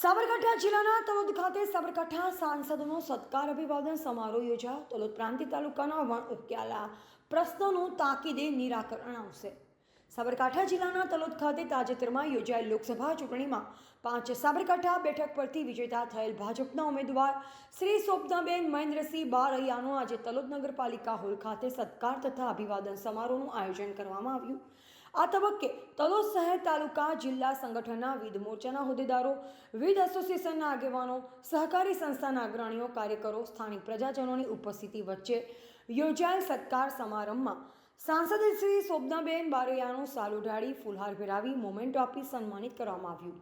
સાબરકાંઠા જિલ્લાના તલોદ ખાતે સાબરકાંઠા સાંસદનો સત્કાર અભિવાદન સમારોહ યોજાયો. તલોદ પ્રાંતિજ તાલુકાના વણ ઉકેલા પ્રશ્નોનું તાકીદે નિરાકરણ આવશે. સાબરકાંઠા જિલ્લાના તલોદ ખાતે તાજેતરમાં યોજાયેલ લોકસભા ચૂંટણીમાં 5 સાબરકાંઠા બેઠક પરથી વિજેતા થયેલ ભાજપના ઉમેદવાર શ્રી શોભનાબેન મહેન્દ્રસિંહ બારૈયાનો આજે તલોદ નગરપાલિકા હોલ ખાતે સત્કાર તથા અભિવાદન સમારોહનું આયોજન કરવામાં આવ્યું. આ તબક્કે તલોદ શહેર તાલુકા જિલ્લા સંગઠનના વિવિધ મોરચાના હોદ્દેદારો, વિવિધ એસોસિએશનના આગેવાનો, સહકારી સંસ્થાના અગ્રણીઓ, કાર્યકરો, સ્થાનિક પ્રજાજનોની ઉપસ્થિતિ વચ્ચે યોજાયેલ સત્કાર સમારંભમાં સાંસદ શ્રી શોભનાબેન બારૈયાનું સાલ ઓઢાડી ફૂલહાર પહેરાવી મોમેન્ટો આપી સન્માનિત કરવામાં આવ્યું.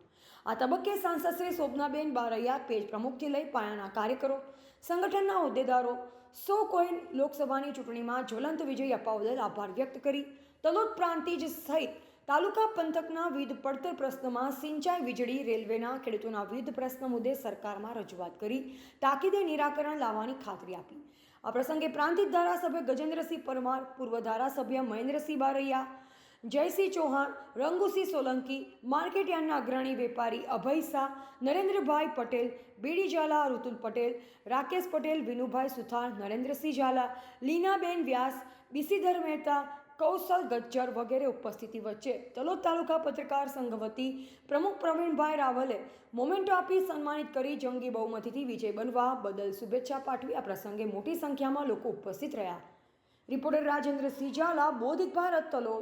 આ તબક્કે સાંસદ શ્રી શોભનાબેન બારૈયા પેજ પ્રમુખથી લઈ પાયાના કાર્યકરો, સંગઠનના હોદ્દેદારો સૌ કોઈ લોકસભાની ચૂંટણીમાં જ્વલંત વિજય અપાવવા બદલ આભાર વ્યક્ત કરી તલોદ પ્રાંતિજ સહિત તાલુકા પંથકના વિવિધ પડતર પ્રશ્નમાં સિંચાઈ, વીજળી, રેલવેના ખેડૂતોના વિવિધ પ્રશ્ન મુદ્દે સરકારમાં રજૂઆત કરી તાકીદે નિરાકરણ લાવવાની ખાતરી આપી. આ પ્રસંગે પ્રાંતિજ ધારાસભ્ય ગજેન્દ્રસિંહ પરમાર, પૂર્વ ધારાસભ્ય મહેન્દ્રસિંહ બારૈયા, જયસિંહ ચૌહાણ, રંગુસિંહ સોલંકી, માર્કેટ યાર્ડના અગ્રણી વેપારી અભય શાહ, નરેન્દ્રભાઈ પટેલ, બીડી ઝાલા, ઋતુલ પટેલ, રાકેશ પટેલ, વિનુભાઈ સુથાર, નરેન્દ્રસિંહ ઝાલા, લીનાબેન વ્યાસ, બીસીધર મહેતા, કૌશલ ગજ્જર વગેરે ઉપસ્થિતિ વચ્ચે તલોદ તાલુકા પત્રકાર સંઘ વતી પ્રમુખ પ્રવીણભાઈ રાવલે મોમેન્ટો આપી સન્માનિત કરી જંગી બહુમતીથી વિજય બનવા બદલ શુભેચ્છા પાઠવી. આ પ્રસંગે મોટી સંખ્યામાં લોકો ઉપસ્થિત રહ્યા. રિપોર્ટર રાજેન્દ્રસિંહ ઝાલા, બોધિક ભારત, તલોદ.